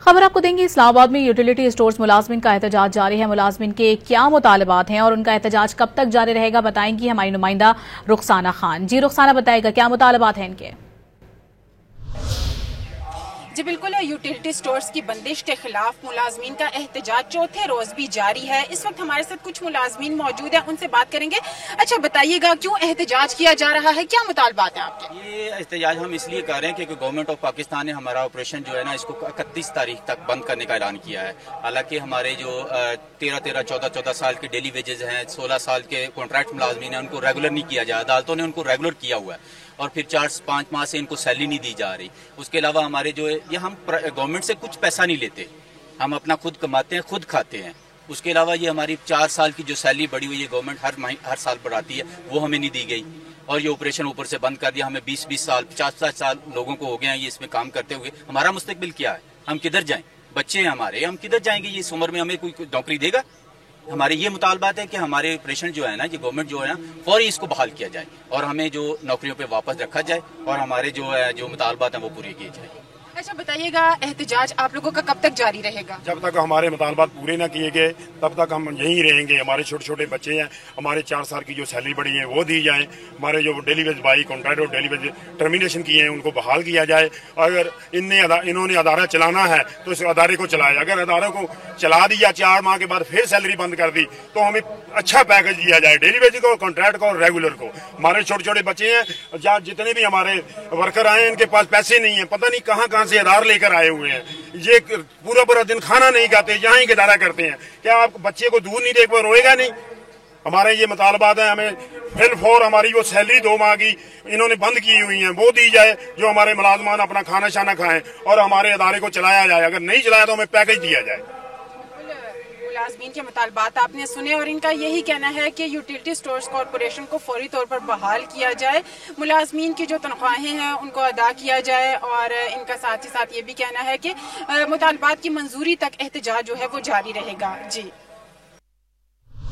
खबर आपको देंगे, इस्लामाबाद में यूटिलिटी स्टोर्स मुलाजमिन का एहतजाज जारी है। मुलाजमिन के क्या मुतालबात हैं और उनका एहतजाज कब तक जारी रहेगा, बताएंगी हमारी नुमाइंदा रुखसाना खान। जी रुखसाना, बताएगा क्या मुतालबात हैं इनके? जी बिल्कुल, यूटिलिटी स्टोर्स की बंदिश के खिलाफ मुलाजमीन का एहतजाज चौथे रोज भी जारी है। इस वक्त हमारे साथ कुछ मुलाजमीन मौजूद हैं, उनसे बात करेंगे। अच्छा बताइएगा, क्यों एहतजाज किया जा रहा है, क्या मुतालबात है आपके? ये एहतजाज हम इसलिए कर रहे हैं क्योंकि गवर्नमेंट ऑफ पाकिस्तान ने हमारा ऑपरेशन जो है ना, इसको 31 तारीख तक बंद करने का ऐलान किया है। हालांकि हमारे जो 13-14 साल के डेली वेजेस हैं, 16 साल के कॉन्ट्रैक्ट मुलाजमीन हैं, उनको रेगुलर नहीं किया जाए। अदालतों ने उनको रेगुलर किया हुआ है और फिर 4-5 माह से इनको सैलरी नहीं दी जा रही। उसके अलावा हमारे जो है, ये हम गवर्नमेंट से कुछ पैसा नहीं लेते, हम अपना खुद कमाते हैं, खुद खाते हैं। उसके अलावा ये हमारी 4 साल की जो सैलरी बढ़ी हुई है, गवर्नमेंट हर साल बढ़ाती है, वो हमें नहीं दी गई। और ये ऑपरेशन ऊपर से बंद कर दिया। हमें 20-20 साल 50 साल लोगों को हो गए हैं ये इसमें काम करते हुए। हमारा मुस्तकबिल क्या है? हम किधर जाएं? बच्चे हैं हमारे, हम किधर जाएंगे? ये इस उम्र में हमें कोई नौकरी देगा? हमारे ये मुतालबात है कि हमारे ऑपरेशन जो है ना, ये गवर्नमेंट जो है ना, फौरी इसको बहाल किया जाए और हमें जो नौकरियों पे वापस रखा जाए और हमारे जो मुतालबात हैं वो पूरे किए जाए। अच्छा बताइएगा, एहतजाज आप लोगों का कब तक जारी रहेगा? जब तक हमारे मुतालबात पूरे न किए गए तब तक हम यहीं रहेंगे। हमारे छोटे छोटे बच्चे हैं, हमारे 4 साल की जो सैलरी बढ़ी है वो दी जाए। हमारे जो डेली वेज बाई कॉन्ट्रैक्ट और डेली वेज टर्मिनेशन किए हैं उनको बहाल किया जाए। अगर इन्होंने अदारा चलाना है तो इस अदारे को चलाए। अगर अदारे को चला दिया, 4 माह के बाद फिर सैलरी बंद कर दी, तो हमें अच्छा पैकेज दिया जाए, डेली वेज को, कॉन्ट्रैक्ट को और रेगुलर को। हमारे छोटे छोटे बच्चे हैं, जहाँ जितने भी हमारे वर्कर आए हैं, इनके पास पैसे नहीं है, पता नहीं कहाँ से आधार लेकर आए हुए हैं। ये पूरा दिन खाना नहीं खाते, यहाँ ही गुजारा करते हैं। क्या आप बच्चे को दूध नहीं देख पा, रोएगा नहीं? हमारे ये मुतालबात है, हमें फिल फॉर हमारी वो सैलरी 2 माह की इन्होंने बंद की हुई है वो दी जाए, जो हमारे मुलाजमान अपना खाना शाना खाएं और हमारे अदारे को चलाया जाए। अगर नहीं चलाया तो हमें पैकेज दिया जाए। मुलाजमीन के मुतालबात आपने सुने और इनका यही कहना है कि यूटिलिटी स्टोर्स कॉरपोरेशन को फौरी तौर पर बहाल किया जाए, मुलाजमीन की जो तनख्वाहें हैं उनको अदा किया जाए और इनका साथ ही साथ ये भी कहना है कि मुतालबात की मंजूरी तक एहतजाज जो है वो जारी रहेगा। जी।